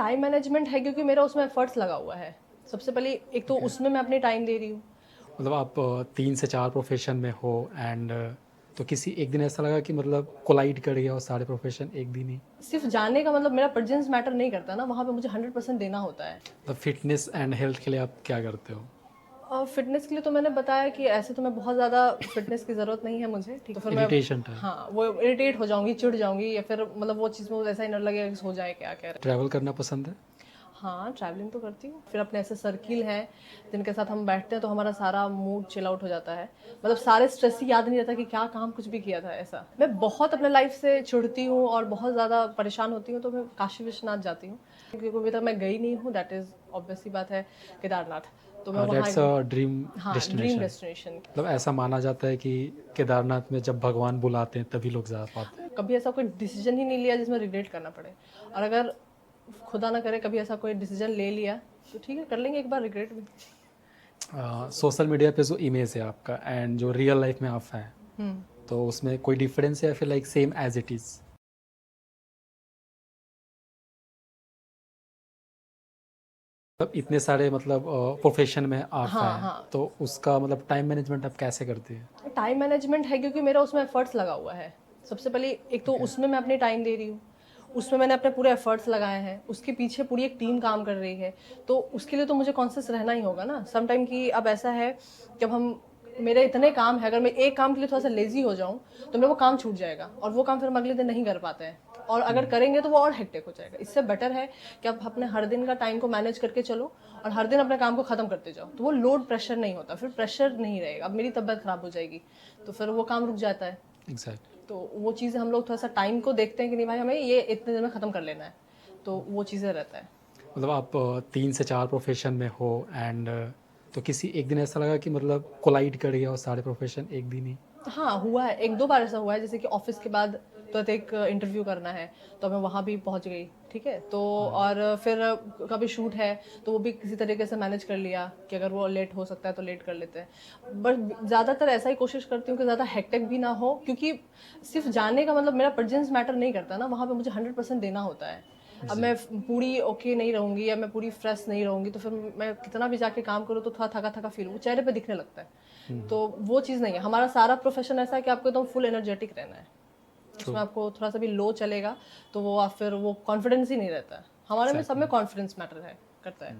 Time management है क्योंकि मेरा उसमें एफर्ट्स लगा हुआ है। सबसे पहले एक तो उसमें मैं अपनी टाइम दे रही हूँ। मतलब आप 3 से 4 प्रोफ़ेशन में हो एंड तो किसी एक दिन ऐसा लगा कि मतलब कोलाइड कर गया वो सारे प्रोफ़ेशन एक दिन ही? सिर्फ जाने का मतलब मेरा प्रेजेंस मैटर नहीं करता ना, वहाँ पे मुझे 100% देना होता है। मतलब फ़िटनेस एंड हेल्थ के लिए आप क्या करते हो? और फिटनेस के लिए तो मैंने बताया कि ऐसे तो मैं बहुत ज़्यादा फिटनेस की ज़रूरत नहीं है मुझे, ठीक है? तो फिर मैं इरिटेशन टाइप? हाँ, वो इरिटेट हो जाऊँगी, चिढ़ जाऊँगी या फिर मतलब वो चीज़ मुझे ऐसा ही ना लगेगा कि सो जाए क्या कह रहे हैं। ट्रैवल करना पसंद है? हाँ, ट्रैवलिंग तो करती हूँ। फिर अपने ऐसे सर्किल हैं, जिनके साथ हम बैठते हैं तो हमारा सारा मूड चिल आउट हो जाता है। मतलब सारे स्ट्रेस ही याद नहीं रहता कि क्या काम कुछ भी किया था ऐसा। मैं बहुत अपने लाइफ़ से चिढ़ती हूँ और बहुत ज़्यादा परेशान होती हूँ तो मैं काशी विश्वनाथ जाती हूँ। क्योंकि अभी तक मैं गई नहीं हूँ, दैट इज़ ऑब्वियस सी बात है केदारनाथ। तो मैं वहाँ दैट्स अ ड्रीम हाँ, ड्रीम डेस्टिनेशन। डेस्टिनेशन। मतलब ऐसा माना जाता है कि केदारनाथ में जब भगवान बुलाते हैं तभी लोग जा पाते हैं। कभी ऐसा कोई डिसीजन ही नहीं लिया जिसमें रिग्रेट करना पड़े। और अगर खुदा ना करे कभी ऐसा कोई डिसीजन ले लिया तो ठीक है, कर लेंगे एक बार रिग्रेट भी। सोशल मीडिया पे जो इमेज है आपका एंड जो रियल लाइफ में आप हैं, हुँ। तो उसमें कोई डिफरेंस है या फिर like same as it is? मतलब इतने सारे मतलब प्रोफ़ेशन में आप हाँ, हैं, हाँ। तो उसका मतलब टाइम मैनेजमेंट आप कैसे करती हैं? टाइम मैनेजमेंट है क्योंकि मेरा उसमें एफर्ट्स लगा हुआ है। सबसे पहले एक तो ओके। उसमें मैं अपनी टाइम दे रही हूँ। उसमें मैंने अपने पूरे एफर्ट्स लगाए हैं। उसके पीछे पूरी एक टीम काम कर रही है। तो उसके लिए तो मुझे कॉन्शियस रहना ही होगा ना। सम टाइम कि अब ऐसा है जब हम मेरे इतने काम हैं, अगर मैं एक काम के लिए थोड़ा-सा लेज़ी हो जाऊँ, तो मेरा वो काम छूट जाएगा और वो काम फिर हम अगले दिन नहीं कर पाते हैं। और अगर करेंगे तो वो और हेक्टिक हो जाएगा। इससे बेटर है कि आप अपने हर दिन का टाइम को मैनेज करके चलो और हर दिन अपने काम को ख़त्म करते जाओ। तो वो लोड प्रेशर नहीं होता, फिर प्रेशर नहीं रहेगा। अब मेरी तबीयत ख़राब हो जाएगी, तो फिर वो काम रुक जाता है। एग्ज़ैक्टली। तो वो चीज़ें हम लोग थोड़ा-सा टाइम को देखते हैं कि नहीं भाई हमें ये इतने दिन में ख़त्म कर लेना है। तो वो चीज़ें रहता है। मतलब आप 3 से 4 प्रोफ़ेशन में हो एंड तो किसी एक दिन ऐसा लगा कि मतलब कोलाइड कर गया वो सारे प्रोफ़ेशन एक दिन ही? हाँ, हुआ है, 1-2 बार ऐसा हुआ है जैसे कि ऑफ़िस के बाद तुरंत एक इंटरव्यू करना है, तो मैं वहाँ भी पहुँच गई, ठीक है? तो और फिर कभी शूट है, तो वो भी किसी तरीके से मैनेज कर लिया कि अगर वो लेट हो सकता है तो लेट कर लेते हैं। बट ज़्यादातर ऐसा ही कोशिश करती हूँ कि ज़्यादा हेक्टिक भी ना हो क्योंकि सिर्फ़ जाने का मतलब मेरा प्रेज़ेंस मैटर नहीं करता ना, वहाँ पे मुझे 100% देना होता है। अब जी। मैं पूरी ओके नहीं रहूँगी या मैं पूरी फ्रेश नहीं रहूँगी तो फिर मैं कितना भी जाके काम करूँ तो थोड़ा थका-थका फ़ील वो चेहरे पे दिखने लगता है। तो वो चीज़ नहीं है। हमारा सारा प्रोफ़ेशन ऐसा है कि आपको एकदम फुल एनर्जेटिक रहना है। ट्रू। उसमें आपको थोड़ा-सा भी लो चलेगा, तो वो आप फिर वो कॉन्फिडेंस ही नहीं रहता है। हमारे में सब एग्ज़ैक्टली। में कॉन्फिडेंस मैटर है करता है।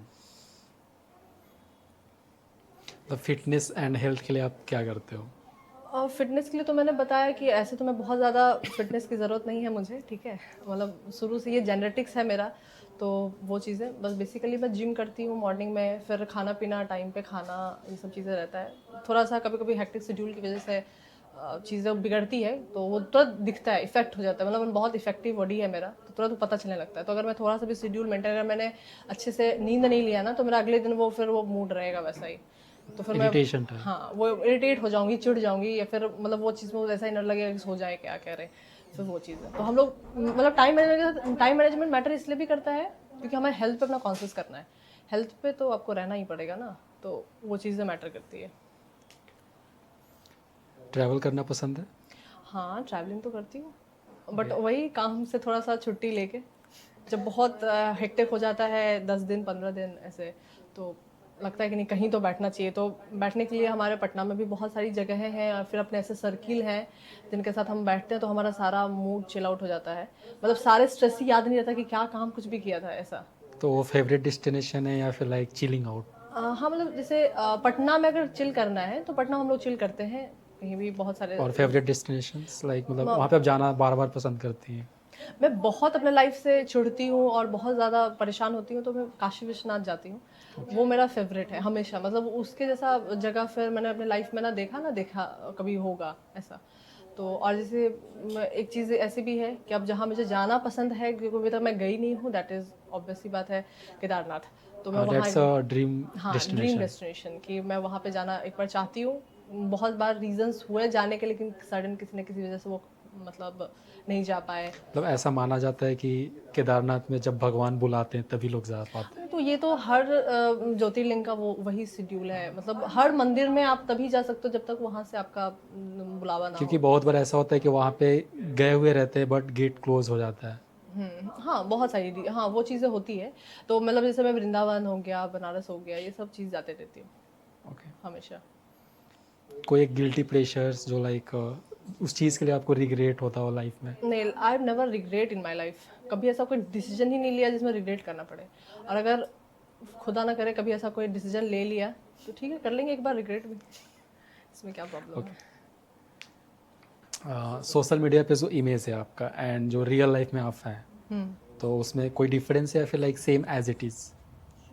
मतलब फ़िटनेस एंड हेल्थ के लिए आप क्या करते हो? फ़िटनेस के लिए तो मैंने बताया कि ऐसे तो मैं बहुत ज़्यादा फ़िटनेस की ज़रूरत नहीं है मुझे, ठीक है? मतलब शुरू से ये जेनेटिक्स है मेरा, तो वो चीज़ें बस बेसिकली मैं जिम करती हूँ मॉर्निंग में, फिर खाना-पीना टाइम पे खाना, ये सब चीज़ें रहता है। थोड़ा-सा कभी-कभी हेक्टिक शेड्यूल की वज़ह से चीज़ें बिगड़ती है, तो वो तुरंत दिखता है, इफ़ेक्ट हो जाता है। मतलब बहुत इफ़ेक्टिव बॉडी है मेरा, तो तुरंत पता चलने लगता है। तो अगर मैं थोड़ा-सा भी शेड्यूल मेंटेन अगर मैंने अच्छे से नींद नहीं लिया ना, तो मेरा अगले दिन वो फिर वो मूड रहेगा वैसा ही। तो फिर मैं इरिटेशन टाइप? हाँ, वो इरिटेट हो जाऊँगी, चिढ़ जाऊँगी या फिर मतलब वो चीज़ मुझे ऐसा ही ना लगेगा कि सो जाए क्या कह रहे हैं, फिर वो चीज़ है। तो हम लोग मतलब टाइम मैनेजमेंट मैटर इसलिए भी करता है क्योंकि हमें हेल्थ पे अपना कॉन्शियस करना है। हेल्थ पे तो आपको रहना ही पड़ेगा ना, तो वो चीज़ें मैटर करती है। ट्रैवल करना पसंद है? हाँ, ट्रैवलिंग तो करती हूँ, बट ओके। वही काम से थोड़ा-सा छुट्टी लेके, जब बहुत हेक्टिक हो जाता है 10 दिन, 15 दिन ऐसे, तो लगता है कि नहीं कहीं तो बैठना चाहिए। तो बैठने के लिए हमारे पटना में भी बहुत सारी जगहें हैं और फिर अपने ऐसे सर्किल हैं, जिनके साथ हम बैठते हैं तो हमारा सारा मूड चिल आउट हो जाता है। मतलब सारे स्ट्रेस ही याद नहीं रहता कि क्या काम कुछ भी किया था ऐसा। तो वो फ़ेवरेट डेस्टिनेशन है या फिर लाइक चिलिंग आउट? हाँ, मतलब जैसे पटना में अगर चिल करना है, तो पटना हम लोग चिल करते हैं, कहीं भी बहुत सारे और फ़ेवरेट डेस्टिनेशंस लाइक मतलब म वहाँ पे आप जाना बार-बार पसंद करती हैं? मैं बहुत अपने लाइफ से चिढ़ती हूँ और बहुत ज़्यादा परेशान होती हूँ तो मैं काशी विश्वनाथ जाती हूँ। वो मेरा फ़ेवरेट है हमेशा, मतलब उसके जैसा जगह फिर मैंने अपने लाइफ में ना देखा कभी होगा ऐसा। तो और जैसे एक चीज़ ऐसी भी है कि अब जहाँ मुझे जाना पसंद है क्योंकि अभी तक मैं गई नहीं हूँ, दैट इज़ ऑब्वियस सी बात है केदारनाथ। तो मैं वहाँ दैट्स अ ड्रीम हाँ, ड्रीम डेस्टिनेशन। डेस्टिनेशन कि मैं वहाँ पे जाना एक बार चाहती हूँ। बहुत बार रीज़न्स हुए जाने के लेकिन सडन किसी न किसी वज़ह से वो मतलब नहीं जा पाए। मतलब ऐसा माना जाता है कि केदारनाथ में जब भगवान बुलाते हैं तभी लोग जा पाते हैं। तो ये तो हर ज्योतिर्लिंग का वो वही शेड्यूल है, मतलब हर मंदिर में आप तभी जा सकते हो जब तक वहाँ से आपका बुलावा ना क्योंकि हो। बहुत बार ऐसा होता है कि वहाँ पे गए हुए रहते हैं बट गेट क्लोज़ हो जाता है। हाँ, बहुत सारी हाँ, वो चीज़ें होती है। तो मतलब जैसे मैं वृंदावन हो गया, बनारस हो गया, ये सब चीज़ जाते रहती हूँ ओके। हमेशा। कोई एक गिल्टी प्लेजर्स जो लाइक उस चीज़ के लिए आपको रिग्रेट होता हो लाइफ में? नहीं, I have never regret in my life. कभी ऐसा कोई डिसीजन ही नहीं लिया जिसमें रिग्रेट करना पड़े। और अगर खुदा ना करे कभी ऐसा कोई डिसीजन ले लिया तो ठीक है, कर लेंगे एक बार रिग्रेट भी, इसमें क्या प्रॉब्लम है। सोशल मीडिया पे जो इमेज है आपका एंड जो रियल लाइफ में आप हैं, तो उसमें कोई डिफरेंस है या फिर like same as it is?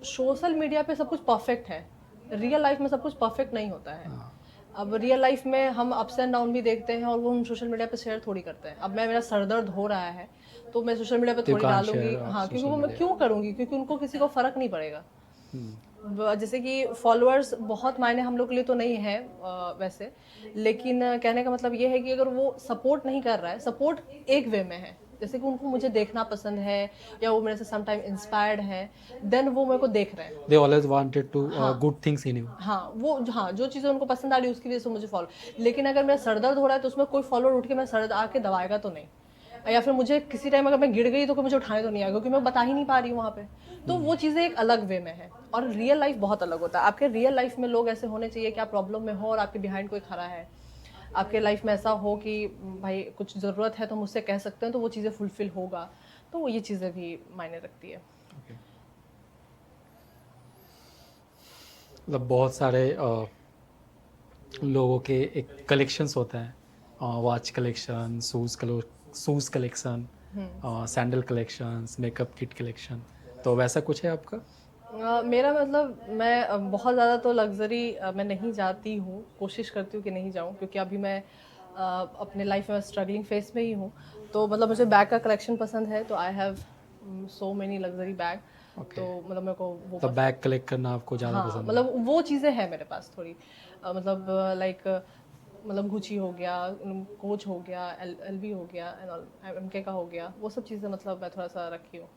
Social media पे सब कुछ परफेक्ट है, रियल लाइफ में सब कुछ परफेक्ट नहीं होता है। अब रियल लाइफ में हम अप्स एंड डाउन भी देखते हैं और वो हम सोशल मीडिया पे शेयर थोड़ी करते हैं। अब मेरा सर दर्द हो रहा है तो मैं सोशल मीडिया पे तो थोड़ी कांट डालूंगी, शेयर हाँ, क्योंकि सोशल वो मैं मीडिया। क्यों करूँगी, क्योंकि उनको किसी को फ़र्क नहीं पड़ेगा। जैसे कि फॉलोअर्स बहुत मायने हम लोग के लिए तो नहीं है वैसे, लेकिन कहने का मतलब ये है कि अगर वो सपोर्ट नहीं कर रहा है, सपोर्ट एक वे में है, जैसे कि उनको मुझे देखना पसंद है या वो मेरे से सम टाइम इंस्पायर्ड है, देन वो मेरे को देख रहे हैं। दे ऑलवेज वांटेड टू हाँ, गुड थिंग्स इन यू। हाँ, वो हाँ, जो चीज़ें उनको पसंद आ रही है उसकी वजह से मुझे फॉलो। लेकिन अगर मेरा सर दर्द हो रहा है तो उसमें कोई फॉलोअर उठ के मेरा सर आके दबाएगा तो नहीं, या फिर मुझे किसी टाइम अगर मैं गिर गई तो कोई मुझे उठाने तो नहीं आएगा, क्योंकि मैं बता ही नहीं पा रही हूँ वहाँ पे। तो वो चीज़ें एक अलग वे में है और रियल लाइफ बहुत अलग होता है। आपके रियल लाइफ में लोग ऐसे होने चाहिए कि आप प्रॉब्लम में हो और आपके बिहाइंड कोई खड़ा है। आपके लाइफ में ऐसा हो कि भाई कुछ ज़रूरत है तो मुझसे कह सकते हैं, तो वो चीज़ें फुलफिल होगा। तो ये चीज़ें भी मायने रखती है। मतलब बहुत सारे लोगों के एक कलेक्शंस होते हैं, watch collection, shoes collection, sandal collections, makeup kit collection, तो वैसा कुछ है आपका? मेरा मतलब मैं बहुत ज़्यादा तो लग्जरी मैं नहीं जाती हूँ, कोशिश करती हूँ कि नहीं जाऊँ, क्योंकि अभी मैं अपने लाइफ में स्ट्रगलिंग फेस में ही हूँ। तो मतलब मुझे बैग का कलेक्शन पसंद है, तो I have so many luxury bag. Okay. तो मतलब मेरे को वो तो पसंद। बैग कलेक्ट करना आपको ज़्यादा हाँ, पसंद है? मतलब वो चीज़ें हैं मेरे पास थोड़ी, मतलब लाइक मतलब गुची हो गया, कोच हो गया, एलवी हो गया, एंड ऑल, एमके का हो गया, वो सब चीज़ें मतलब मैं थोड़ा सा रखी हूँ।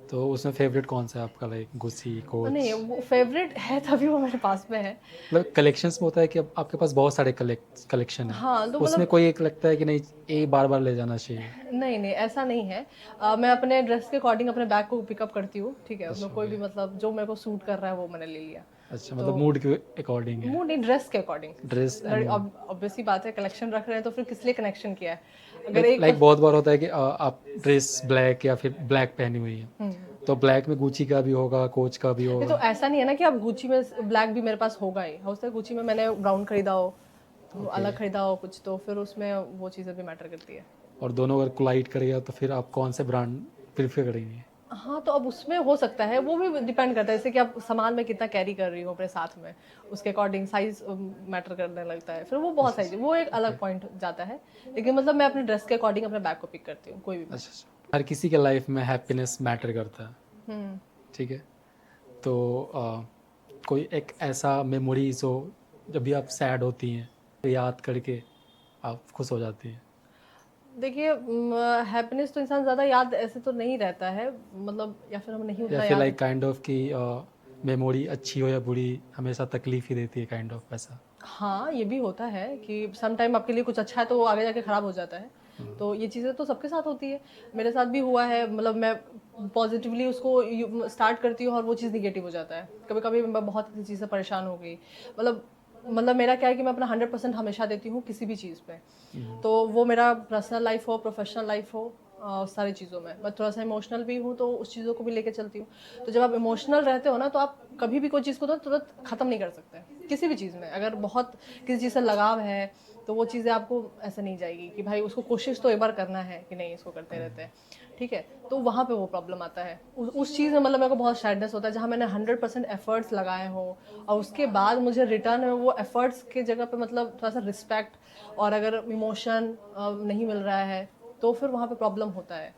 तो उसमें फेवरेट कौन सा है आपका, लाइक गुची, नहीं, कोच? वो फेवरेट है तभी वो मेरे पास में है। मतलब कलेक्शंस में होता है कि अब आपके पास बहुत सारे कलेक्शन है, हाँ, तो उसमें मतलब कोई एक लगता है कि नहीं ये बार बार ले जाना चाहिए? नहीं, नहीं, ऐसा नहीं है। मैं अपने ड्रेस के अकॉर्डिंग अपने बैग को पिकअप करती हूँ, ठीक है? उसमें अच्छा, कोई ओके। भी मतलब जो मेरे को सूट कर रहा है वो मैंने ले लिया। अच्छा, तो मतलब मूड के अकॉर्डिंग है, मूड नहीं, ड्रेस के according. Dress and mood. Obvious सी बात है, कलेक्शन रख रहे हैं तो फिर किस लिए कनेक्शन किया है? अगर लाइक एक लाइक बहुत बार होता है कि आप ड्रेस ब्लैक या फिर ब्लैक पहनी हुई है, तो ब्लैक में गुची का भी होगा, कोच का भी ये तो होगा। ऐसा नहीं है ना कि अब गुची में ब्लैक भी मेरे पास होगा ही। हो सकता है गुची में मैंने ब्राउन खरीदा हो, ओके। अलग खरीदा हो कुछ, तो फिर उसमें वो चीज़ें भी मैटर करती है। और दोनों अगर कोलाइड करेगा तो फिर आप कौन से ब्रांड प्रीफर करेंगे? हाँ, तो अब उसमें हो सकता है, वो भी डिपेंड करता है, जैसे कि आप सामान में कितना कैरी कर रही हो अपने साथ में, उसके अकॉर्डिंग साइज मैटर करने लगता है, फिर वो बहुत अच्छा, सारी वो एक ओके। अलग पॉइंट जाता है। लेकिन मतलब मैं अपने ड्रेस के अकॉर्डिंग अपने बैग को पिक करती हूँ, कोई भी बैग। अच्छा, अच्छा, हर किसी के लाइफ में हैप्पीनेस मैटर करता है, हम्म। ठीक है? तो कोई एक ऐसा मेमोरीज हो जब भी आप सैड होती हैं तो याद करके आप खुश हो जाती हैं? देखिए, हैप्पीनेस तो इंसान ज़्यादा याद ऐसे तो नहीं रहता है, मतलब या फिर हम नहीं या उतना फिर याद। लाइक काइंड ऑफ कि मेमोरी अच्छी हो या बुरी हमेशा तकलीफ ही देती है, काइंड ऑफ वैसा? हाँ, ये भी होता है कि सम टाइम आपके लिए कुछ अच्छा है तो वो आगे जाके ख़राब हो जाता है। तो ये चीज़ें तो सबके साथ होती है, मेरे साथ भी हुआ है। मतलब मैं पॉजिटिवली उसको स्टार्ट करती हूँ और वो चीज़ निगेटिव हो जाता है। कभी कभी मैं बहुत किसी चीज़ से परेशान हो गई, मतलब मेरा क्या है कि मैं अपना 100% हमेशा देती हूँ किसी भी चीज़ पे। तो वो मेरा पर्सनल लाइफ हो, प्रोफेशनल लाइफ हो, सारी चीज़ों में मैं थोड़ा सा इमोशनल भी हूँ, तो उस चीज़ों को भी लेके चलती हूँ। तो जब आप इमोशनल रहते हो ना, तो आप कभी भी कोई चीज़ को तो तुरंत ख़त्म नहीं कर सकते किसी भी चीज़ में। अगर बहुत किसी चीज़ से लगाव है तो वो चीज़ें आपको ऐसे नहीं जाएगी कि भाई उसको कोशिश तो एक बार करना है कि नहीं इसको करते रहते हैं, ठीक है? तो वहाँ पे वो प्रॉब्लम आता है। उस चीज़ में मतलब मेरे को बहुत सैडनेस होता है जहाँ मैंने 100% एफर्ट्स लगाए हों और उसके बाद मुझे रिटर्न में वो एफर्ट्स की जगह पे मतलब थोड़ा सा रिस्पेक्ट और अगर इमोशन नहीं मिल रहा है, तो फिर वहाँ पे प्रॉब्लम होता है।